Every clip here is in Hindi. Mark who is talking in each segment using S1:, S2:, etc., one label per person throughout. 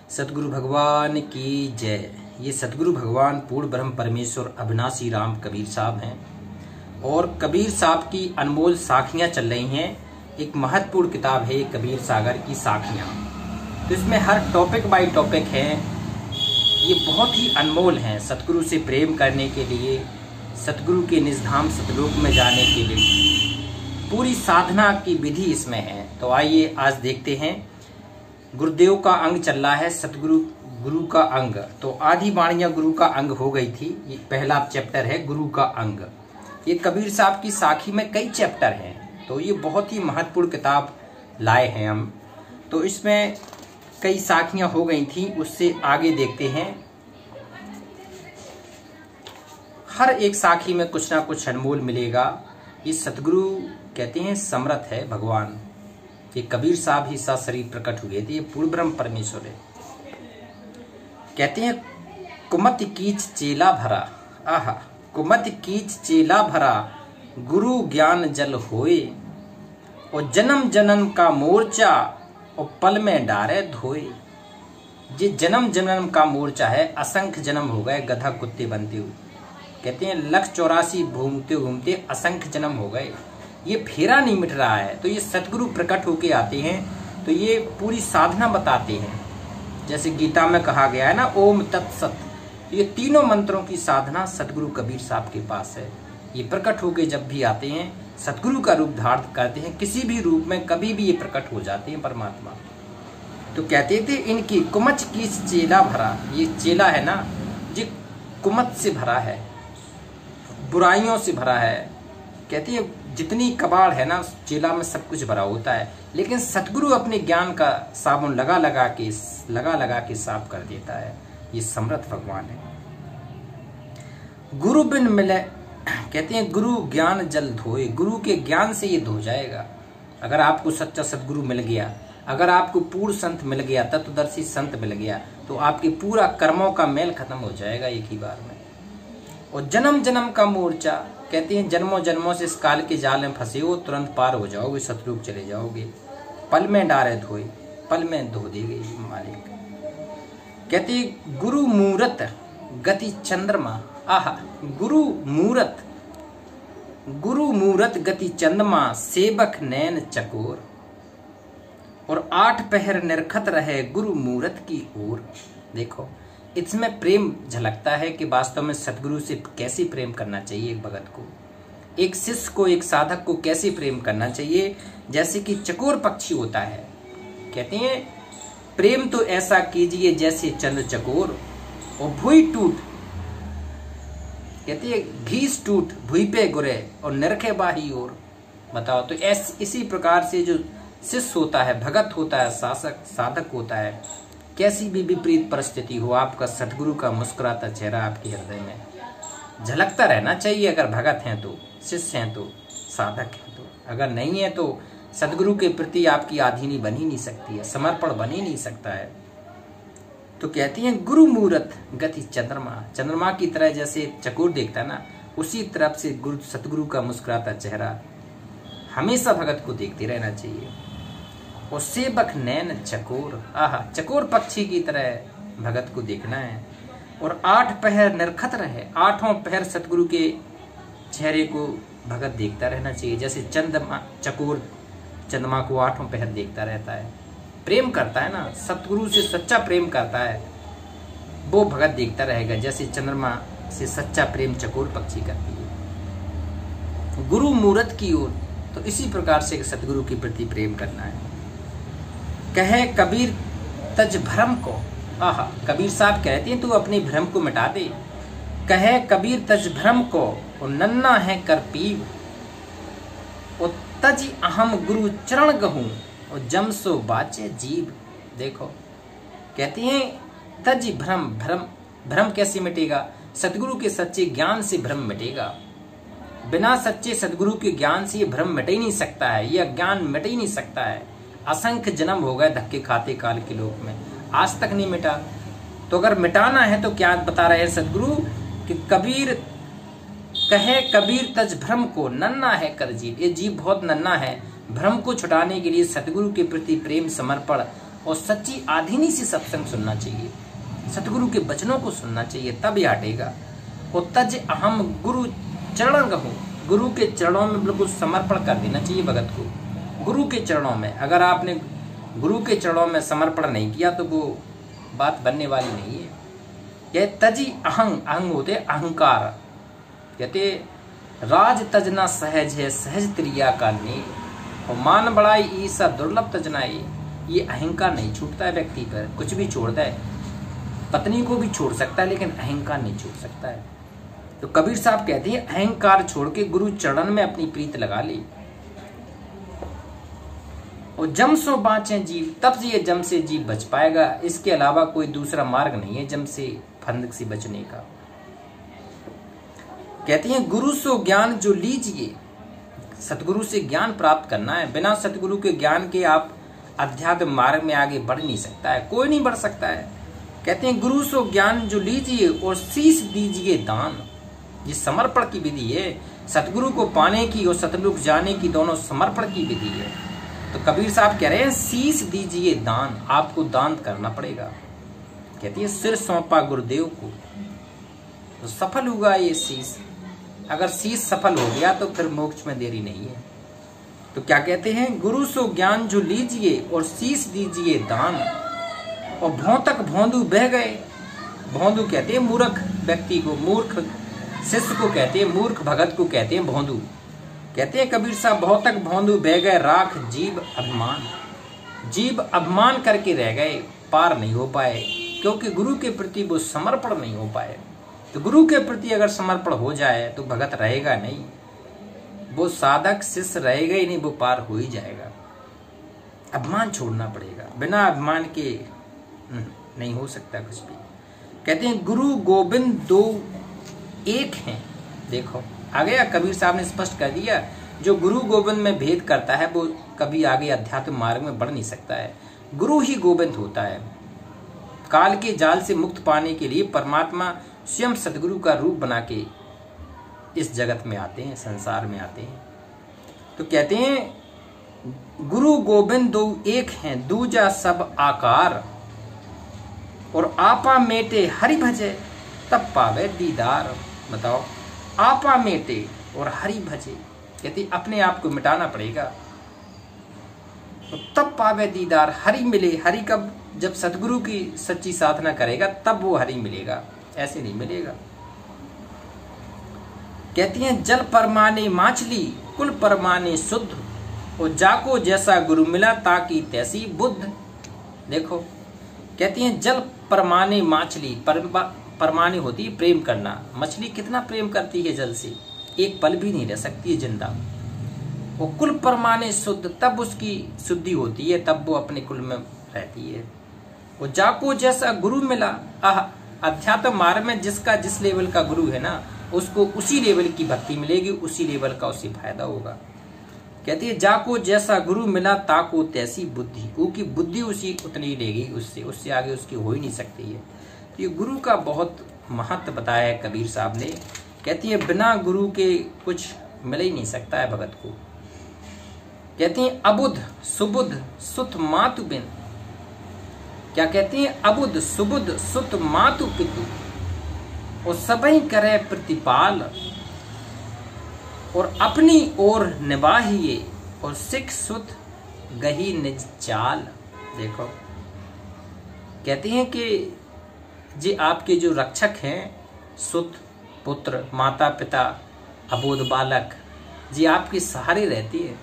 S1: सतगुरु भगवान की जय। ये सतगुरु भगवान पूर्ण ब्रह्म परमेश्वर अविनाशी राम कबीर साहब हैं और कबीर साहब की अनमोल साखियां चल रही हैं। एक महत्वपूर्ण किताब है कबीर सागर की साखियां। तो इसमें हर टॉपिक बाय टॉपिक है। ये बहुत ही अनमोल हैं। सतगुरु से प्रेम करने के लिए, सतगुरु के निजधाम सतलोक में जाने के लिए पूरी साधना की विधि इसमें है। तो आइए आज देखते हैं। गुरुदेव का अंग चल रहा है, सतगुरु गुरु का अंग। तो आधी वाणियां गुरु का अंग हो गई थी। ये पहला चैप्टर है गुरु का अंग। ये कबीर साहब की साखी में कई चैप्टर हैं। तो ये बहुत ही महत्वपूर्ण किताब लाए हैं हम। तो इसमें कई साखियां हो गई थी, उससे आगे देखते हैं। हर एक साखी में कुछ ना कुछ अनमोल मिलेगा। ये सतगुरु कहते हैं समर्थ है भगवान। ये कबीर साहब ही सा शरीर प्रकट हुए थे। ये पूर्ण ब्रह्म परमेश्वर है। कहते हैं कुमत कीच चेला भरा, आहा कुमत कीच चेला भरा, गुरु ज्ञान जल होए, और जन्म जन्म का मोर्चा और पल में डारे धोए। ये जन्म जन्म का मोर्चा है। असंख्य जन्म हो गए गधा कुत्ते बनते हुए। कहते हैं 184 घूमते घूमते असंख्य जन्म हो गए। ये फेरा नहीं मिट रहा है। तो ये सतगुरु प्रकट होके आते हैं। तो ये पूरी साधना बताते हैं। जैसे गीता में कहा गया है ना, ओम तत्सत। ये तीनों मंत्रों की साधना सतगुरु कबीर साहब के पास है। ये प्रकट होके जब भी आते हैं, सतगुरु का रूप धारण करते हैं। किसी भी रूप में कभी भी ये प्रकट हो जाते हैं परमात्मा। तो कहते थे इनकी कुमच की चेला भरा। ये चेला है ना, ये कुमत से भरा है, बुराइयों से भरा है। कहती है जितनी कबाड़ है ना, चेला में सब कुछ भरा होता है। लेकिन सतगुरु अपने ज्ञान का साबुन लगा लगा के साफ कर देता है। ये समर्थ भगवान है। गुरु बिन मिले, कहते हैं गुरु ज्ञान जल धोए। गुरु के ज्ञान से ये धो जाएगा। अगर आपको सच्चा सतगुरु मिल गया, अगर आपको पूर्ण संत मिल गया, तत्वदर्शी संत मिल गया, तो आपके पूरा कर्मों का मेल खत्म हो जाएगा एक ही बार में। और जन्म जन्म का मोर्चा, कहते हैं जन्मों जन्मों से इस काल के जाल में फंसे हो, तुरंत पार हो जाओगे, सतलोक चले जाओगे। पल में डारे धोए, पल में धो देंगे मालिक। कहते गुरु मूरत गति चंद्रमा, आहा गुरु मूरत गति चंद्रमा, सेवक नैन चकोर, और 8 पहर निरखत रहे गुरु मूरत की ओर। देखो इसमें प्रेम झलकता है कि वास्तव में सतगुरु से कैसे प्रेम करना चाहिए। एक भगत को, एक शिष्य को, एक साधक को कैसे प्रेम करना चाहिए। जैसे कि चकोर पक्षी होता है। कहते हैं प्रेम तो ऐसा कीजिए जैसे चंद्र चकोर, और भुई टूट, कहते हैं घीस टूट भुई पे गुरे, और नरखे बाही ओर। बताओ तो इसी प्रकार से जो शिष्य होता है, भगत होता है, साधक होता है, कैसी भी विपरीत परिस्थिति हो, आपका सतगुरु का मुस्कुराता चेहरा आपके हृदय में झलकता रहना चाहिए। अगर भगत हैं तो, शिष्य हैं तो, साधक हैं तो। अगर नहीं है तो सतगुरु के प्रति आपकी आधीनी बन ही नहीं सकती है, समर्पण बन ही नहीं सकता है। तो कहती हैं गुरु मूरत गति चंद्रमा, चंद्रमा की तरह जैसे चकोर देखता है ना, उसी तरफ से सतगुरु का मुस्कुराता चेहरा हमेशा भगत को देखते रहना चाहिए। और सेवक नैन चकोर, आहा चकोर पक्षी की तरह भगत को देखना है। और 8 पहर निरखत रहे, 8 पहर सतगुरु के चेहरे को भगत देखता रहना चाहिए। जैसे चकोर चंद्रमा को 8 पहर देखता रहता है, प्रेम करता है ना, सतगुरु से सच्चा प्रेम करता है, वो भगत देखता रहेगा जैसे चंद्रमा से सच्चा प्रेम चकोर पक्षी करती है। गुरु मूरत की ओर, तो इसी प्रकार से सतगुरु के प्रति प्रेम करना है। कहे कबीर तज भ्रम को, आहा कबीर साहब कहते हैं तू अपनी भ्रम को मिटा दे। कहे कबीर तज भ्रम को, और नन्ना है कर पीव, और तज अहम गुरु चरण गहूं, और जम सो बाचे जीव। देखो कहते हैं तज भ्रम कैसे मिटेगा। सतगुरु के सच्चे ज्ञान से भ्रम मिटेगा। बिना सच्चे सतगुरु के ज्ञान से ये भ्रम मिट ही नहीं सकता है, ये अज्ञान मिट ही नहीं सकता है। असंख्य जन्म हो गए धक्के खाते काल के लोक में, आज तक नहीं मिटा। तो अगर मिटाना है तो क्या बता रहे हैं सतगुरु कि कबीर कहे कबीर तज भ्रम को, नन्ना है कर जीव। ये जीव बहुत नन्ना है। भ्रम को छुटाने के लिए सतगुरु के प्रति प्रेम समर्पण और सच्ची आधीनी से सत्संग सुनना चाहिए, सतगुरु के वचनों को सुनना चाहिए, तब ये हटेगा। और तज अहम गुरु चरण गहूँ, गुरु के चरणों में बिल्कुल समर्पण कर देना चाहिए भगत को। गुरु के चरणों में, अगर आपने गुरु के चरणों में समर्पण नहीं किया तो वो बात बनने वाली नहीं है। यह तजी अहंग, अहंग होते अहंकार, कहते राज तजना सहज है, सहज त्रिया का ने, और मान बड़ाई ईसा दुर्लभ तजनाए। ये अहंकार नहीं छूटता है व्यक्ति पर, कुछ भी छोड़ता है, पत्नी को भी छोड़ सकता है लेकिन अहंकार नहीं छोड़ सकता है। तो कबीर साहब कहते हैं अहंकार छोड़ के गुरु चरण में अपनी प्रीत लगा ली। और जम सो बाँचे जीव, तब ये जम से जीव बच पाएगा। इसके अलावा कोई दूसरा मार्ग नहीं है जम से, फंदक से बचने का। कहते हैं गुरु सो ज्ञान जो लीजिए, सतगुरु से ज्ञान प्राप्त करना है। बिना सतगुरु के ज्ञान के आप अध्यात्म मार्ग में आगे बढ़ नहीं सकता है, कोई नहीं बढ़ सकता है। कहते हैं गुरु सो ज्ञान जो लीजिए और शीश दीजिए दान। ये समर्पण की विधि है, सतगुरु को पाने की और सतलोक जाने की दोनों समर्पण की विधि है। तो कबीर साहब कह रहे हैं शीश दीजिए दान, आपको दान करना पड़ेगा। कहती है सिर सौंपा गुरुदेव को तो सफल होगा ये शीश। अगर शीश सफल हो गया तो फिर मोक्ष में देरी नहीं है। तो क्या कहते हैं गुरु सो ज्ञान जो लीजिए और शीश दीजिए दान। और भौतक भौंदू बह गए, भौंदू कहते हैं मूर्ख व्यक्ति को, मूर्ख शिष्य को कहते हैं, मूर्ख भगत को कहते हैं भौंदू। कहते हैं कबीर साहब भौतक भौंदू बह गए, राख जीव अभिमान। जीव अभिमान करके रह गए, पार नहीं हो पाए, क्योंकि गुरु के प्रति वो समर्पण नहीं हो पाए। तो गुरु के प्रति अगर समर्पण हो जाए तो भगत रहेगा नहीं, वो साधक शिष्य रहेगा ही नहीं, वो पार हो ही जाएगा। अभिमान छोड़ना पड़ेगा, बिना अभिमान के नहीं हो सकता कुछ भी। कहते हैं गुरु गोविंद दो एक हैं। देखो आ गया, कबीर साहब ने स्पष्ट कर दिया, जो गुरु गोविंद में भेद करता है वो कभी आगे अध्यात्म मार्ग में बढ़ नहीं सकता है। गुरु ही गोविंद होता है। काल के जाल से मुक्त पाने के लिए परमात्मा स्वयं सदगुरु का रूप बना के इस जगत में आते हैं, संसार में आते हैं। तो कहते हैं गुरु गोविंद दो एक हैं, दूजा सब आकार। और आपा मेटे हरि भजे तब पावे दीदार। बताओ, आपा मेटे और हरि भजे, कहते अपने आप को मिटाना पड़ेगा तो तब पावे दीदार। हरि मिले, हरि कब? जब सतगुरु की सच्ची साधना करेगा तब वो हरि मिलेगा, ऐसे नहीं मिलेगा। कहती हैं जल परमाने माछली, कुल परमाने शुद्ध। और जाको जैसा गुरु मिला ताकि तैसी बुद्ध। देखो कहती हैं जल परमाने माछली, परमाने होती है प्रेम करना। मछली कितना प्रेम करती है जल से, एक पल भी नहीं रह सकती है जिंदा। वो कुल परमाने शुद्ध, तब उसकी शुद्धि होती है, तब वो अपने कुल में रहती है। वो जाको जैसा गुरु मिला, अध्यात्म मार्ग में जिसका जिस लेवल का गुरु है ना, उसको उसी लेवल की भक्ति मिलेगी, उसी लेवल का उसे फायदा होगा। कहती है जाको जैसा गुरु मिला ताको तैसी बुद्धि। उसकी बुद्धि उसी उतनी लेगी, उससे आगे उसकी हो ही नहीं सकती है। तो ये गुरु का बहुत महत्व बताया है कबीर साहब ने। कहती है बिना गुरु के कुछ मिल ही नहीं सकता है भगत को। कहती है अबुध सुबुध सुत मातु बिन। क्या कहती है अबुध सुबुध सुत मातु पितु। और सबई करे प्रतिपाल, और अपनी ओर निभाइए, और सिख सुत गही निज चाल। देखो कहते हैं कि जी आपके जो रक्षक हैं, सुत पुत्र माता पिता अबोध बालक, जी आपके सहारे रहती है।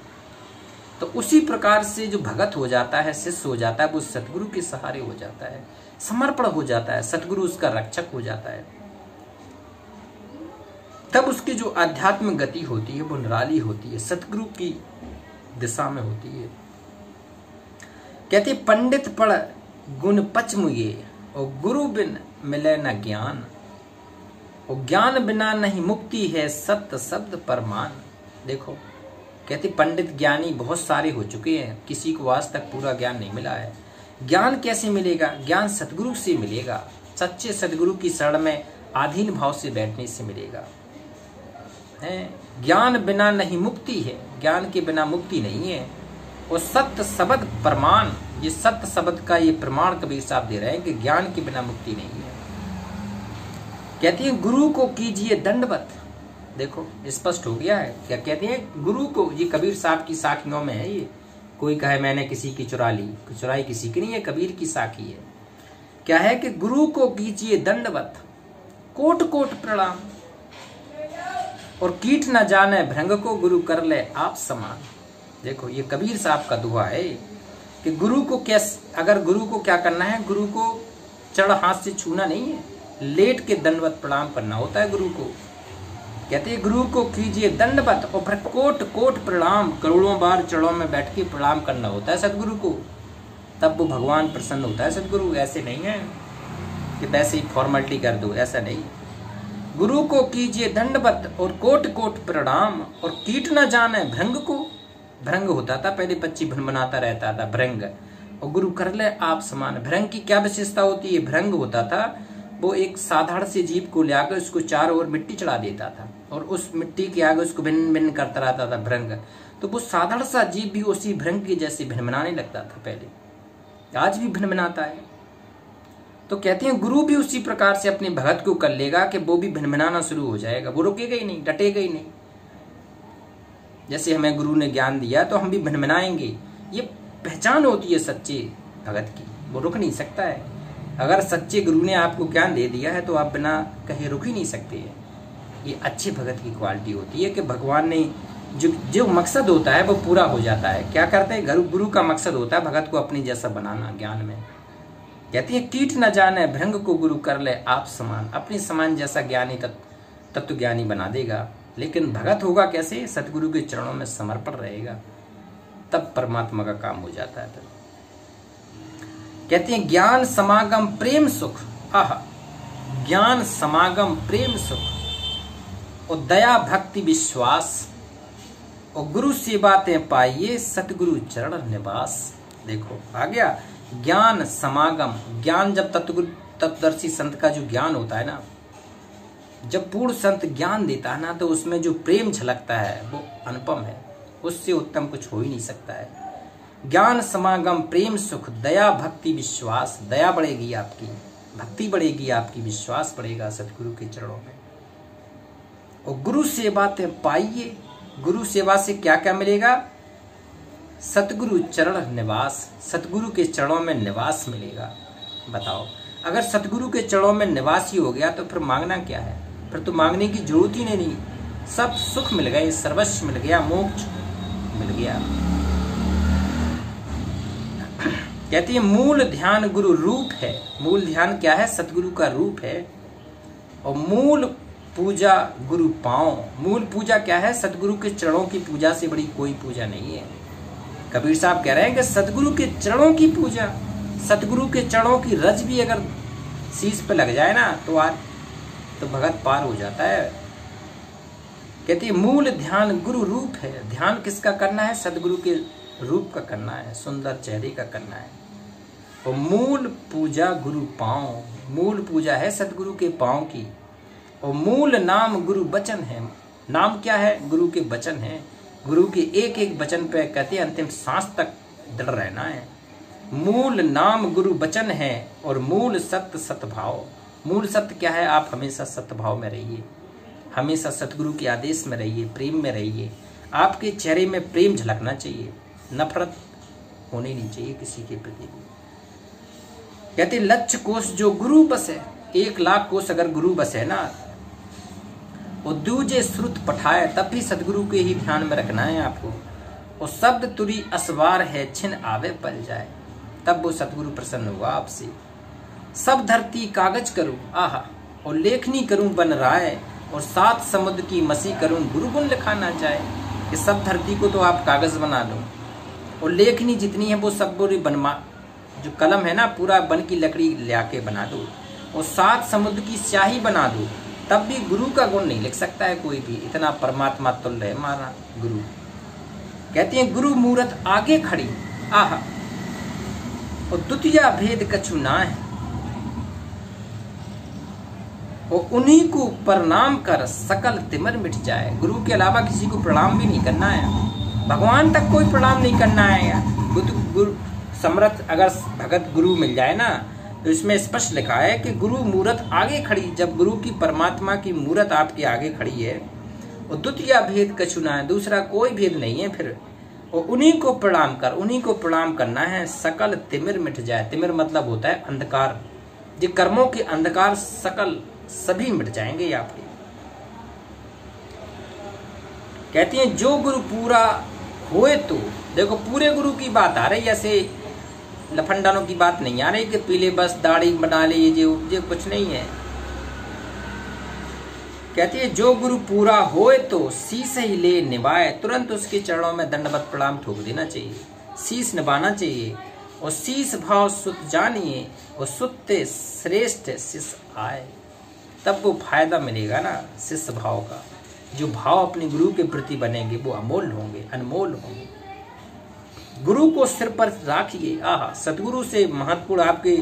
S1: तो उसी प्रकार से जो भगत हो जाता है, शिष्य हो जाता है, वो सतगुरु के सहारे हो जाता है, समर्पण हो जाता है, सतगुरु उसका रक्षक हो जाता है। तब उसकी जो आध्यात्मिक गति होती है वो निराली होती है, सतगुरु की दिशा में होती है। कहते पंडित पढ़ गुण पच मुए, और गुरु बिन मिले न ज्ञान। और ज्ञान बिना नहीं मुक्ति है, सत्य शब्द परमान। देखो कहते पंडित ज्ञानी बहुत सारे हो चुके हैं, किसी को आज तक पूरा ज्ञान नहीं मिला है। ज्ञान कैसे मिलेगा? ज्ञान सतगुरु से मिलेगा, सच्चे सतगुरु की शरण में आधीन भाव से बैठने से मिलेगा। ज्ञान बिना नहीं मुक्ति है, ज्ञान के बिना मुक्ति नहीं है। और सत्य शब्द प्रमाण, ये सत्य शब्द का ये प्रमाण कबीर साहब दे रहे हैं कि ज्ञान के बिना मुक्ति नहीं है। कहती है गुरु को कीजिए दंडवत। देखो स्पष्ट हो गया है। क्या कहती है गुरु को, ये कबीर साहब की साखियों में है। ये कोई कहे मैंने किसी की चुरा ली, चुराई किसी की नहीं है, कबीर की साखी है। क्या है कि गुरु को कीजिए दंडवत, कोट कोट प्रणाम, और कीट न जाने भृंग को गुरु कर ले आप समान। देखो ये कबीर साहब का दुआ है कि गुरु को कैसे, अगर गुरु को क्या करना है, गुरु को चढ़ हाथ से छूना नहीं है, लेट के दंडवत प्रणाम करना होता है गुरु को। कहते हैं गुरु को कीजिए दंडवत और फिर कोट कोट प्रणाम, करोड़ों बार चरणों में बैठ के प्रणाम करना होता है सतगुरु को, तब वो भगवान प्रसन्न होता है सतगुरु। ऐसे नहीं है कि वैसे ही फॉर्मेलिटी कर दो, ऐसा नहीं। गुरु को कीजिए दंडवत और कोट कोट प्रणाम, और कीट न जाने भृंग को, भृंग होता था पहले, पक्षी भनभनाता रहता था भृंग, और गुरु कर ले आप समान। भृंग की क्या विशेषता होती है? भृंग होता था वो एक साधारण से जीव को लाकर उसको चारों ओर मिट्टी चढ़ा देता था, और उस मिट्टी के आगे उसको भिन्न भिन्न करता रहता था भृंग। तो वो साधारण सा जीव भी उसी भृंग की जैसे भिनभिनाने लगता था पहले, आज भी भिनभिनाता है। तो कहते हैं गुरु भी उसी प्रकार से अपने भगत को कर लेगा कि वो भी भिनभिनाना शुरू हो जाएगा, वो रुकेगा ही नहीं, डटेगा ही नहीं। जैसे हमें गुरु ने ज्ञान दिया तो हम भी भिनभिनाएंगे। ये पहचान होती है सच्चे भगत की, वो रुक नहीं सकता है। अगर सच्चे गुरु ने आपको ज्ञान दे दिया है तो आप बिना कहे रुक ही नहीं सकते हैं। ये अच्छे भगत की क्वालिटी होती है कि भगवान ने जो मकसद होता है वो पूरा हो जाता है। क्या करते हैं? गुरु का मकसद होता है भगत को अपनी जैसा बनाना ज्ञान में। कहती है कीट न जाने भृंग को गुरु कर ले आप समान, अपनी समान जैसा ज्ञानी तत्व ज्ञानी बना देगा। लेकिन भगत होगा कैसे? सतगुरु के चरणों में समर्पण रहेगा, तब परमात्मा का काम हो जाता है। तब कहते हैं ज्ञान समागम प्रेम सुख, आह ज्ञान समागम प्रेम सुख, और दया भक्ति विश्वास, और गुरु से बातें पाइए सतगुरु चरण निवास। देखो आ गया ज्ञान समागम। ज्ञान जब तत्वदर्शी संत का जो ज्ञान होता है ना, जब पूर्ण संत ज्ञान देता है ना, तो उसमें जो प्रेम झलकता है वो अनुपम है, उससे उत्तम कुछ हो ही नहीं सकता है। ज्ञान समागम प्रेम सुख, दया भक्ति विश्वास, दया बढ़ेगी आपकी, भक्ति बढ़ेगी आपकी, विश्वास बढ़ेगा सतगुरु के चरणों में। और गुरु सेवा ते पाइए, गुरु सेवा से क्या क्या मिलेगा? सतगुरु चरण निवास, सतगुरु के चरणों में निवास मिलेगा। बताओ अगर सतगुरु के चरणों में निवास ही हो गया तो फिर मांगना क्या है? फिर तो मांगने की जरूरत ही नहीं, सब सुख मिल गए, सर्वस्व मिल गया, मोक्ष मिल गया। कहती है मूल ध्यान गुरु रूप है। मूल ध्यान क्या है? सतगुरु का रूप है। और मूल पूजा गुरु पांव, मूल पूजा क्या है? सतगुरु के चरणों की पूजा से बड़ी कोई पूजा नहीं है। कबीर साहब कह रहे हैं कि सतगुरु के चरणों की पूजा, सतगुरु के चरणों की रज भी अगर शीश पे लग जाए ना तो भगत पार हो जाता है। कहती है मूल ध्यान गुरु रूप है। ध्यान किसका करना है? सतगुरु के रूप का करना है, सुंदर चेहरे का करना है। और मूल पूजा गुरु पांव, मूल पूजा है सतगुरु के पांव की। और मूल नाम गुरु वचन है। नाम क्या है? गुरु के वचन है। गुरु के एक एक वचन पे कहते हैं अंतिम सांस तक दृढ़ रहना है। मूल नाम गुरु वचन है और मूल सत्य सतभाव। मूल सत्य क्या है? आप हमेशा सतभाव में रहिए, हमेशा सतगुरु के आदेश में रहिए, प्रेम में रहिए। आपके चेहरे में प्रेम झलकना चाहिए, नफरत होनी नहीं चाहिए किसी के प्रति। कहते लक्ष्य कोष जो गुरु बस है, 1,00,000 कोष अगर गुरु बस है ना, और दूजे श्रुत पठाए, तब भी सदगुरु के ही ध्यान में रखना है आपको। और शब्द तुरी असवार है छिन आवे पल जाए, तब वो सतगुरु प्रसन्न हुआ आपसे। सब धरती कागज करूं आहा, और लेखनी करूं बन राय, और 7 समुद्र की मसी करूं गुरु गुण लिखा ना जाए। कि सब धरती को तो आप कागज बना लो, और लेखनी जितनी है वो सब बुरी बनवा, जो कलम है ना पूरा बन की लकड़ी लाके बना दो, और 7 समुद्र की स्याही बना दो, तब भी गुरु का गुण नहीं लिख सकता है कोई भी। इतना परमात्मा तुल्य है हमारा गुरु। कहते हैं गुरु मूरत आगे खड़ी आहा, और द्वितीय भेद कछु ना है, और उन्हीं को प्रणाम कर सकल तिमर मिट जाए। गुरु के अलावा किसी को प्रणाम भी नहीं करना है, भगवान तक कोई प्रणाम नहीं करना है। गुरु समर्थ अगर भगत गुरु मिल जाए ना, तो इसमें स्पष्ट लिखा है कि गुरु मूरत आगे खड़ी। जब गुरु की परमात्मा की मूरत आपके आगे खड़ी है और द्वितीय भेद कछु ना है, दूसरा कोई भेद नहीं है फिर, और उन्हीं को प्रणाम कर, उन्हीं को प्रणाम करना है। सकल तिमिर मिट जाए। तिमिर मतलब होता है अंधकार। ये कर्मों के अंधकार सकल सभी मिट जाएंगे आपके। कहती हैं जो गुरु पूरा होए, तो देखो पूरे गुरु की बात आ रही, ऐसे लफंडानों की बात नहीं आ रही कि पीले बस दाढ़ी बना ले, ये कुछ नहीं है। कहती है जो गुरु पूरा होए तो शीश ही ले निभाए। तुरंत उसके चरणों में दंडवत प्रणाम ठोक देना चाहिए, शीश निभाना चाहिए। और शीश भाव सुत जानिए और सुत्ते श्रेष्ठ शिष्य आए। तब वो फायदा मिलेगा ना शिष्य भाव का। जो भाव अपने गुरु के प्रति बनेंगे वो अमोल होंगे, अनमोल होंगे। गुरु को सिर पर राखिए। आहा, सतगुरु से महत्वपूर्ण आपकी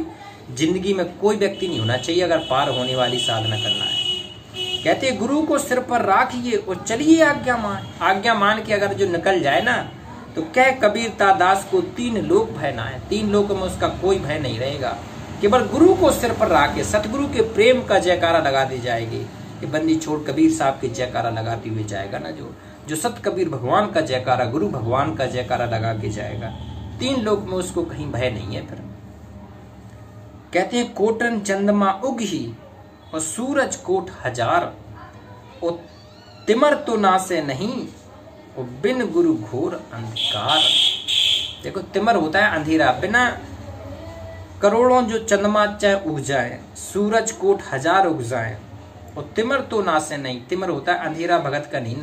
S1: जिंदगी में कोई व्यक्ति नहीं होना चाहिए अगर पार होने वाली साधना करना है। कहते हैं गुरु को सिर पर राखिए और चलिए आज्ञा मान। आज्ञा मान के अगर जो निकल जाए ना, तो कह कबीर दास को 3 लोक भय ना है। 3 लोक में उसका कोई भय नहीं रहेगा। केवल गुरु को सिर पर रख के सतगुरु के प्रेम का जयकारा लगा दी जाएगी। ये बंदी छोड़ कबीर साहब के जयकारा लगाते हुए जाएगा ना, जो सत कबीर भगवान का जयकारा, गुरु भगवान का जयकारा लगा के जाएगा, 3 लोक में उसको कहीं भय नहीं है। फिर कहते हैं कोटन चंद्रमा उगही और सूरज कोट हजार, और तिमर तो नासे नहीं और बिन गुरु घोर अंधकार। देखो तिमर होता है अंधेरा, बिना करोड़ों जो चंद्रमा चाहे उग जाए, सूरज कोट हजार उग जाए, और तिमर तो नासे नहीं। तिमर होता है अंधेरा, भगत का नहीं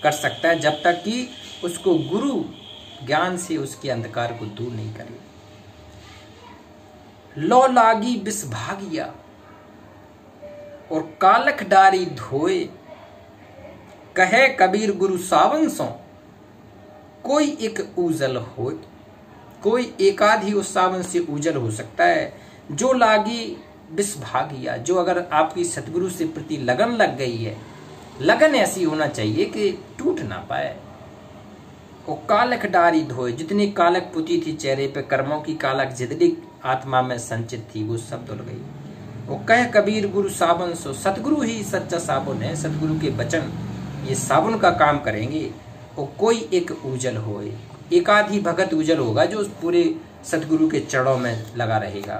S1: कर सकता है जब तक कि उसको गुरु ज्ञान से उसके अंधकार को दूर नहीं करे। लो लागी बिस भागिया और कालख डारी धोए, कहे कबीर गुरु सावन सो कोई एक उजल हो। कोई एकाध ही उस सावन से उजल हो सकता है। जो लागी बिस भागिया, जो अगर आपकी सतगुरु से प्रति लगन लग गई है, लगन ऐसी होना चाहिए कि टूट ना पाए। और कालख डारी धोए, जितनी कालख पुती थी चेहरे पे, कर्मों की कालख जितनी आत्मा में संचित थी वो सब धुल गई। वो कह कबीर गुरु साबुन सो, सतगुरु ही सच्चा साबुन है। सतगुरु के वचन ये साबुन का काम करेंगे। और कोई एक उजल होए, एक आधी भगत उजल होगा जो उस पूरे सतगुरु के चरणों में लगा रहेगा।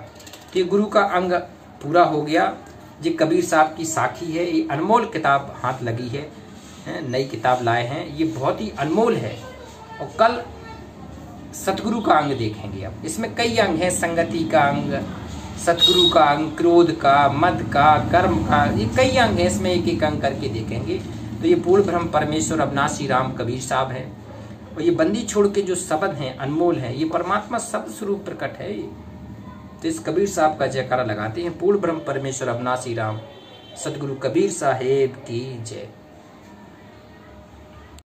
S1: तो ये गुरु का अंग पूरा हो गया। ये कबीर साहब की साखी है। ये अनमोल किताब हाथ लगी है, नई किताब लाए हैं, ये बहुत ही अनमोल है। और कल सतगुरु का अंग देखेंगे। अब इसमें कई अंग हैं, संगति का अंग, सतगुरु का अंग, क्रोध का, मद का, कर्म का, ये कई अंग हैं। इसमें एक एक अंग करके देखेंगे। तो ये पूर्ण ब्रह्म परमेश्वर अविनाशी राम कबीर साहब है। और ये बंदी छोड़ के जो शब्द हैं अनमोल हैं, ये परमात्मा शब्द स्वरूप प्रकट है। तो इस कबीर साहब का जयकारा लगाते हैं। पूर्ण ब्रह्म परमेश्वर अविनाशी राम सतगुरु कबीर साहेब की जय।